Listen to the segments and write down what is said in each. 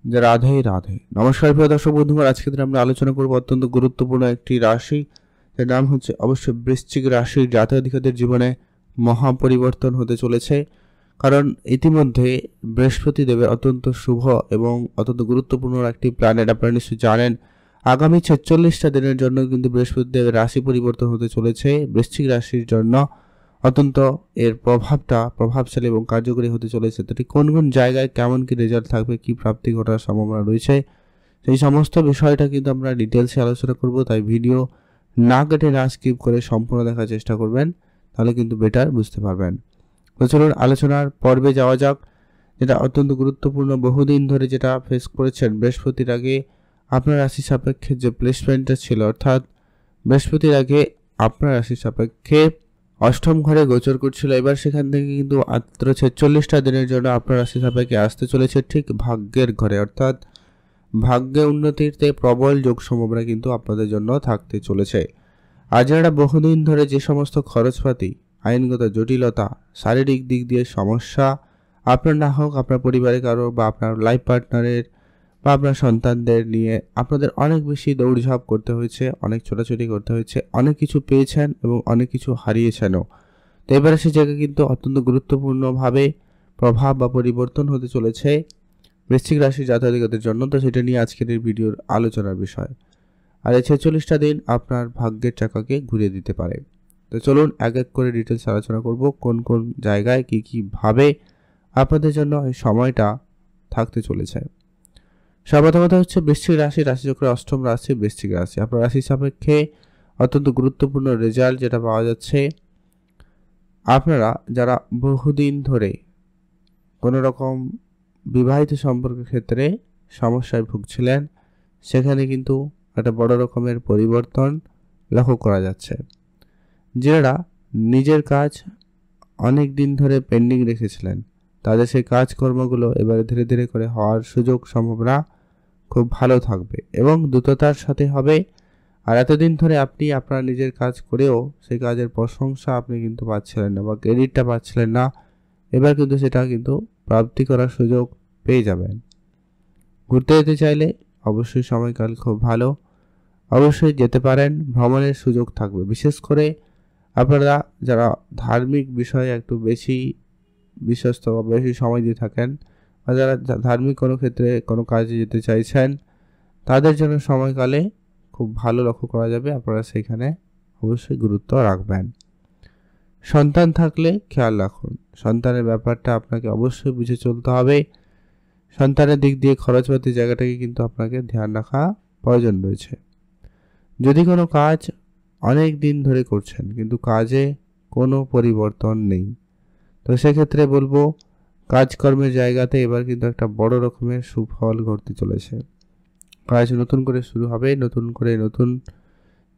যে রাধে রাধে। নমস্কার প্রিয় দর্শক বন্ধুগণ, আজকে দিনে আমরা আলোচনা করব অত্যন্ত গুরুত্বপূর্ণ একটি রাশি, যার নাম হচ্ছে অবশ্যই বৃশ্চিক রাশির জাতক-জাতিকাদের জীবনে মহা পরিবর্তন হতে চলেছে। কারণ ইতিমধ্যে বৃহস্পতি দেবের অত্যন্ত শুভ এবং অত্যন্ত গুরুত্বপূর্ণ একটি প্ল্যানেট, আপনারা নিশ্চয়ই জানেন। আগামী 46টা দিনের জন্য কিন্তু বৃহস্পতি দেবের রাশি পরিবর্তন হতে চলেছে বৃশ্চিক রাশির জন্য। অত্যন্ত এর প্রভাবটা প্রভাবশালী এবং কার্যকরী হতে চলেছে। তো ঠিক কোন কোন জায়গায় কেমন কি রেজাল্ট থাকবে, কি প্রাপ্তি ঘটার সম্ভাবনা রয়েছে, সেই সমস্ত বিষয়টা কিন্তু আমরা ডিটেলসে আলোচনা করব। তাই ভিডিও না কেটে না স্কিপ করে সম্পূর্ণ দেখার চেষ্টা করবেন, তাহলে কিন্তু বেটার বুঝতে পারবেন। তো চলুন আলোচনার পর্বে যাওয়া যাক। যেটা অত্যন্ত গুরুত্বপূর্ণ, বহুদিন ধরে যেটা ফেস করেছেন, বৃহস্পতির আগে আপনার রাশি সাপেক্ষে যে প্লেসমেন্টটা ছিল, অর্থাৎ বৃহস্পতির আগে আপনার রাশি সাপেক্ষে অষ্টম ঘরে গোচর করছিল, এবার সেখান থেকে কিন্তু মাত্র 46টা দিনের জন্য আপনার রাশি সাপেক্ষে আসতে চলেছে ঠিক ভাগ্যের ঘরে, অর্থাৎ ভাগ্যে উন্নতিতে প্রবল যোগ সম্ভাবনা কিন্তু আপনাদের জন্য থাকতে চলেছে। আর যারা বহুদিন ধরে যে সমস্ত খরচপাতি, আইনগত জটিলতা, শারীরিক দিক দিয়ে সমস্যা, আপনার না হোক আপনার পরিবারের কারো বা আপনার লাইফ পার্টনারের বা আপনার সন্তানদের নিয়ে আপনাদের অনেক বেশি দৌড়ঝাঁপ করতে হয়েছে, অনেক ছোটাছুটি করতে হয়েছে, অনেক কিছু পেয়েছেন এবং অনেক কিছু হারিয়েছেনও। তো এবারে সে জায়গায় কিন্তু অত্যন্ত গুরুত্বপূর্ণভাবে প্রভাব বা পরিবর্তন হতে চলেছে বৃশ্চিক রাশির জাতকদের জন্য। তো সেটা নিয়ে আজকের এই ভিডিওর আলোচনার বিষয়। আর এই 46টা দিন আপনার ভাগ্যের চাকাকে ঘুরিয়ে দিতে পারে। তো চলুন এক এক করে ডিটেলস আলোচনা করব, কোন কোন জায়গায় কী কীভাবে আপনাদের জন্য এই সময়টা থাকতে চলেছে। সর্বপ্রথমত হচ্ছে বৃশ্চিক রাশি, রাশিচক্রের অষ্টম রাশি বৃশ্চিক রাশি। আপনার রাশি সাপেক্ষে অত্যন্ত গুরুত্বপূর্ণ রেজাল্ট যেটা পাওয়া যাচ্ছে, আপনারা যারা বহুদিন ধরে কোনো রকম বিবাহিত সম্পর্কের ক্ষেত্রে সমস্যায় ভুগছিলেন, সেখানে কিন্তু একটা বড় রকমের পরিবর্তন লক্ষ্য করা যাচ্ছে। যারা নিজের কাজ অনেক দিন ধরে পেন্ডিং রেখেছিলেন, তাদের সেই কাজকর্মগুলো এবারে ধীরে ধীরে করে হওয়ার সুযোগ সম্ভাবনা খুব ভালো থাকবে এবং দ্রুততার সাথে হবে। আর এতদিন ধরে আপনি আপনার নিজের কাজ করেও সেই কাজের প্রশংসা আপনি কিন্তু পাচ্ছিলেন না বা ক্রেডিটটা পাচ্ছিলেন না, এবার কিন্তু সেটা কিন্তু প্রাপ্তি করার সুযোগ পেয়ে যাবেন। ঘুরতে যেতে চাইলে অবশ্যই সময়কাল খুব ভালো, অবশ্যই যেতে পারেন। ভ্রমণের সুযোগ থাকবে, বিশেষ করে আপনারা যারা ধার্মিক বিষয়ে একটু বেশি বিশ্বস্ত বা বেশি সময় দিয়ে থাকেন, বা যারা ধার্মিক কোনো ক্ষেত্রে কোনো কাজে যেতে চাইছেন, তাদের জন্য সময়কালে খুব ভালো লক্ষ্য করা যাবে। আপনারা সেখানে অবশ্যই গুরুত্ব রাখবেন। সন্তান থাকলে খেয়াল রাখুন, সন্তানের ব্যাপারটা আপনাকে অবশ্যই বুঝে চলতে হবে। সন্তানের দিক দিয়ে খরচপাতির জায়গাটাকে কিন্তু আপনাকে ধ্যান রাখা প্রয়োজন রয়েছে। যদি কোনো কাজ অনেক দিন ধরে করছেন কিন্তু কাজে কোনো পরিবর্তন নেই, তো সেক্ষেত্রে বলবো কাজকর্মের জায়গাতে এবার কিন্তু একটা বড় রকমের সুফল ঘটতে চলেছে। কাজ নতুন করে শুরু হবে, নতুন করে নতুন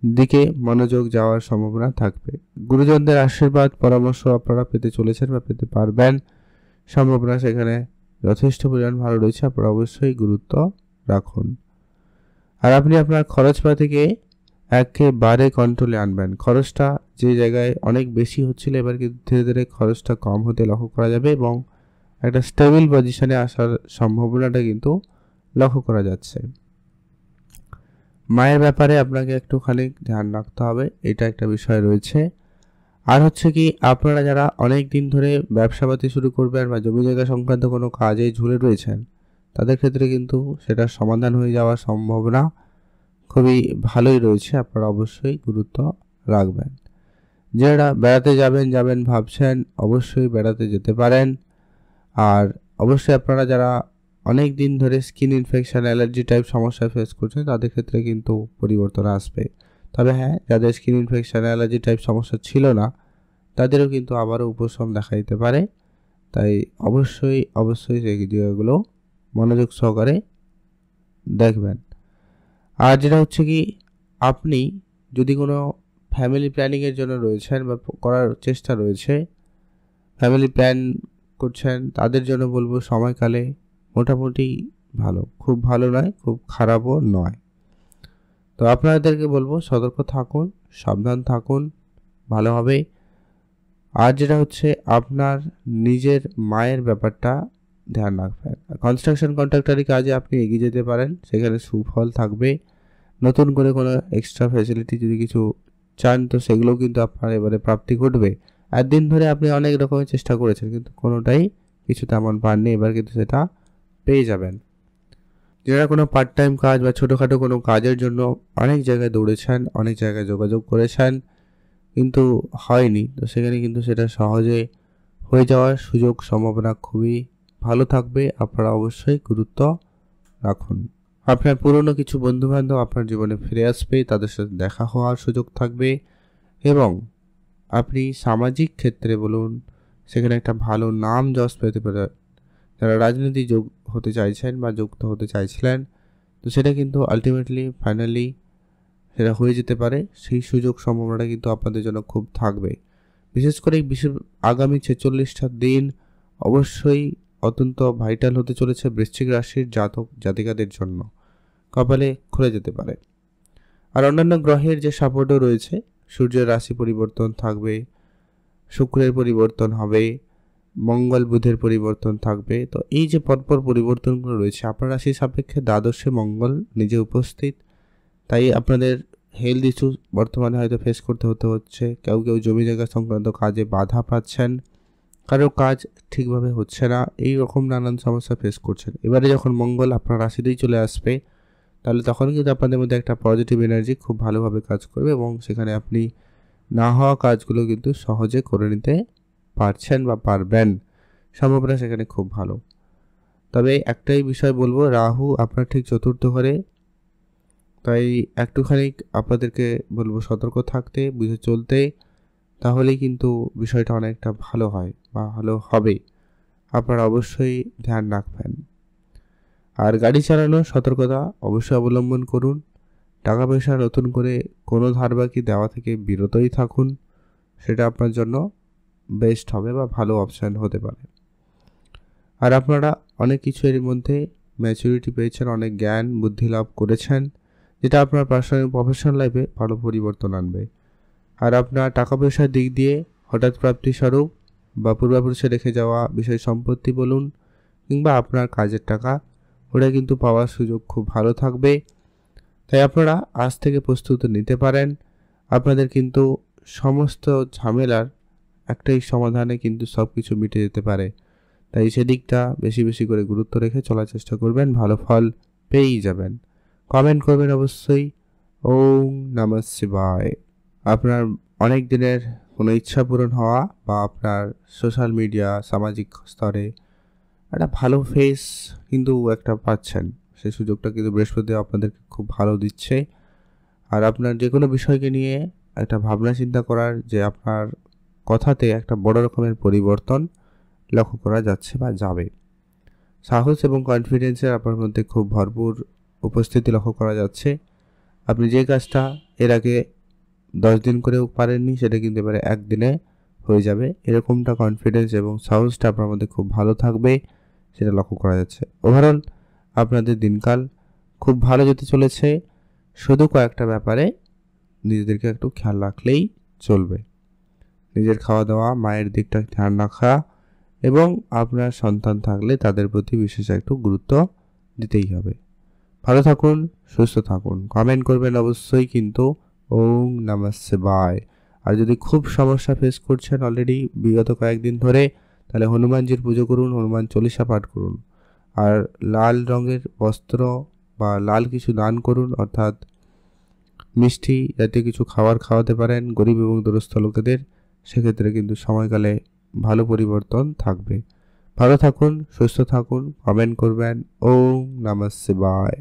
দিকে মনোযোগ যাওয়ার সম্ভাবনা থাকবে। গুরুজনদের আশীর্বাদ পরামর্শ আপনারা পেতে চলেছেন বা পেতে পারবেন, সম্ভাবনা সেখানে যথেষ্ট পরিমাণ ভালো রয়েছে। আপনারা অবশ্যই গুরুত্ব রাখুন। আর আপনি আপনার খরচপাতিকে একেবারে কন্ট্রোলে আনবেন। খরচটা যে জায়গায় অনেক বেশি হচ্ছিল, এবার কিন্তু ধীরে ধীরে খরচটা কম হতে লক্ষ্য করা যাবে এবং একটা স্টেবল পজিশনে আসার সম্ভাবনাটা কিন্তু লক্ষ্য করা যাচ্ছে। মায়ের ব্যাপারে আপনাকে একটুখানি ধ্যান রাখতে হবে, এটা একটা বিষয় রয়েছে। আর হচ্ছে কি, আপনারা যারা অনেক দিন ধরে ব্যবসাপাতি শুরু করবেন বা জমি জায়গা সংক্রান্ত কোনো কাজে ঝুলে রয়েছেন, তাদের ক্ষেত্রে কিন্তু সেটার সমাধান হয়ে যাওয়ার সম্ভাবনা খুবই ভালোই রয়েছে। আপনারা অবশ্যই গুরুত্ব রাখবেন। যারা বেড়াতে যাবেন ভাবছেন, অবশ্যই বেড়াতে যেতে পারেন। আর অবশ্যই আপনারা যারা অনেক দিন ধরে স্কিন ইনফেকশন, অ্যালার্জি টাইপ সমস্যা ফেস করছেন, তাদের ক্ষেত্রে কিন্তু পরিবর্তন আসবে। তবে হ্যাঁ, যাদের স্কিন ইনফেকশন, অ্যালার্জি টাইপ সমস্যা ছিল না, তাদেরও কিন্তু আবারও উপশম দেখা দিতে পারে। তাই অবশ্যই সেই জায়গাগুলো মনোযোগ সহকারে দেখবেন। আর যেটা হচ্ছে কি, আপনি যদি কোনো ফ্যামিলি প্ল্যানিংয়ের জন্য রয়েছেন বা করার চেষ্টা রয়েছে, ফ্যামিলি প্ল্যান করছেন, তাদের জন্য বলবো সময়কালে মোটামুটি ভালো, খুব ভালো নয়, খুব খারাপও নয়। তো আপনাদেরকে বলবো সতর্ক থাকুন, সাবধান থাকুন, ভালো হবে। আর যেটা হচ্ছে আপনার নিজের মায়ের ব্যাপারটা ধ্যান রাখবেন। কনস্ট্রাকশন কন্ট্রাক্টরি কাজে আপনি এগিয়ে যেতে পারেন, সেখানে সুফল থাকবে। নতুন করে কোনো এক্সট্রা ফ্যাসিলিটি যদি কিছু চান তো সেগুলোও কিন্তু আপনার এবারে প্রাপ্তি ঘটবে। একদিন ধরে আপনি অনেক রকমের চেষ্টা করেছেন কিন্তু কোনোটাই কিছু তেমন পাননি, এবার কিন্তু সেটা পেয়ে যাবেন। যারা কোনো পার্ট টাইম কাজ বা ছোটোখাটো কোনো কাজের জন্য অনেক জায়গায় দৌড়েছেন, অনেক জায়গায় যোগাযোগ করেছেন কিন্তু হয়নি, তো সেখানে কিন্তু সেটা সহজে হয়ে যাওয়ার সুযোগ সম্ভাবনা খুবই ভালো থাকবে। আপনারা অবশ্যই গুরুত্ব রাখুন। আপনার পুরনো কিছু বন্ধুবান্ধব আপনার জীবনে ফিরে আসবে, তাদের সাথে দেখা হওয়ার সুযোগ থাকবে এবং আপনি সামাজিক ক্ষেত্রে বলুন সেখানে একটা ভালো নাম যশ পেতে পারে। যারা রাজনীতি যোগ হতে চাইছেন বা যুক্ত হতে চাইছিলেন তো সেটা কিন্তু আলটিমেটলি ফাইনালি সেটা হয়ে যেতে পারে, সেই সুযোগ সম্ভাবনাটা কিন্তু আপনাদের জন্য খুব থাকবে। বিশেষ করে আগামী 46টা দিন অবশ্যই অত্যন্ত ভাইটাল হতে চলেছে বৃশ্চিক রাশির জাতক জাতিকাদের জন্য। কপালে খুলে যেতে পারে। আর অন্যান্য গ্রহের যে সাপোর্টও রয়েছে, সূর্যের রাশি পরিবর্তন থাকবে, শুক্রের পরিবর্তন হবে, মঙ্গল বুধের পরিবর্তন থাকবে। তো এই যে পরপর পরিবর্তনগুলো রয়েছে আপনার রাশির সাপেক্ষে দ্বাদশে মঙ্গল নিজে উপস্থিত, তাই আপনাদের হেলথ ইস্যু বর্তমানে হয়তো ফেস করতে হচ্ছে। কেউ জমি জায়গা সংক্রান্ত কাজে বাধা পাচ্ছেন, কারো কাজ ঠিকভাবে হচ্ছে না, এই রকম নানান সমস্যা ফেস করছেন। এবারে যখন মঙ্গল আপনার রাশিতেই চলে আসবে তাহলে তখন কিন্তু আপনাদের মধ্যে একটা পজিটিভ এনার্জি খুব ভালোভাবে কাজ করবে এবং সেখানে আপনি না হওয়া কাজগুলো কিন্তু সহজে করে নিতে পারছেন বা পারবেন, সম্ভাবনা সেখানে খুব ভালো। তবে একটাই বিষয় বলবো, রাহু আপনার ঠিক চতুর্থ ঘরে, তাই একটুখানি আপনাদেরকে বলবো সতর্ক থাকতে, বুঝে চলতে, তাহলেই কিন্তু বিষয়টা অনেকটা ভালো হয় বা ভালো হবে। আপনারা অবশ্যই ধ্যান রাখবেন। আর গাড়ি চালানোর সতর্কতা অবশ্যই অবলম্বন করুন। টাকা পয়সা নতুন করে কোনো ধার বাকি দেওয়া থেকে বিরতই থাকুন, সেটা আপনার জন্য বেস্ট হবে বা ভালো অপশান হতে পারে। আর আপনারা অনেক কিছু এর মধ্যে ম্যাচুরিটি পেয়েছেন, অনেক জ্ঞান বুদ্ধি লাভ করেছেন, যেটা আপনার পার্সোনাল প্রফেশনাল লাইফে ভালো পরিবর্তন আনবে। আর আপনার টাকা পয়সার দিক দিয়ে হঠাৎ প্রাপ্তি স্বরূপ বা পূর্বপুরুষে রেখে যাওয়া বিষয় সম্পত্তি বলুন কিংবা আপনার কাজের টাকা, ওটা কিন্তু পাওয়ার সুযোগ খুব ভালো থাকবে। তাই আপনারা আজ থেকে প্রস্তুতি নিতে পারেন। আপনাদের কিন্তু সমস্ত ঝামেলার একটাই সমাধানে কিন্তু সব কিছু মিটে যেতে পারে। তাই সেদিকটা বেশি বেশি করে গুরুত্ব রেখে চলার চেষ্টা করবেন, ভালো ফল পেয়েই যাবেন। কমেন্ট করবেন অবশ্যই ওম নমঃ শিবায়। আপনার অনেক দিনের কোনো ইচ্ছা পূরণ হওয়া বা আপনার সোশ্যাল মিডিয়া সামাজিক স্তরে একটা ভালো ফেস কিন্তু একটা পাচ্ছেন, সেই সুযোগটা কিন্তু বৃহস্পতি আপনাদেরকে খুব ভালো দিচ্ছে। আর আপনার যে কোনো বিষয়কে নিয়ে একটা ভাবনা চিন্তা করার যে আপনার কথাতে একটা বড় রকমের পরিবর্তন লক্ষ্য করা যাচ্ছে বা যাবে। সাহস এবং কনফিডেন্সের আপনার মধ্যে খুব ভরপুর উপস্থিতি লক্ষ্য করা যাচ্ছে। আপনি যে কাজটা এর আগে 10 দিন করেও পারেননি সেটা কিন্তু এবারে একদিনে হয়ে যাবে, এরকমটা কনফিডেন্স এবং সাহসটা আপনার মধ্যে খুব ভালো থাকবে, সেটা লক্ষ্য করা যাচ্ছে। ওভারঅল আপনাদের দিনকাল খুব ভালো যেতে চলেছে। শুধু কয়েকটা ব্যাপারে নিজেদেরকে একটু খেয়াল রাখলেই চলবে। নিজের খাওয়া দাওয়া, মায়ের দিকটা ধ্যান রাখা এবং আপনার সন্তান থাকলে তাদের প্রতি বিশেষ একটু গুরুত্ব দিতেই হবে। ভালো থাকুন, সুস্থ থাকুন। কমেন্ট করবেন অবশ্যই কিন্তু ওম নমঃ শিবায়। আর যদি খুব সমস্যা ফেস করছেন অলরেডি বিগত কয়েকদিন ধরে, তাহলে হনুমানজির পুজো করুন, হনুমান চল্লিশা পাঠ করুন। আর লাল রঙের বস্ত্র বা লাল কিছু দান করুন, অর্থাৎ মিষ্টি জাতীয় কিছু খাওয়াতে পারেন গরিব এবং দুরস্থ লোকেদের, সেক্ষেত্রে কিন্তু সময়কালে ভালো পরিবর্তন থাকবে। ভালো থাকুন, সুস্থ থাকুন, কমেন্ট করবেন ওম নমঃ শিবায়।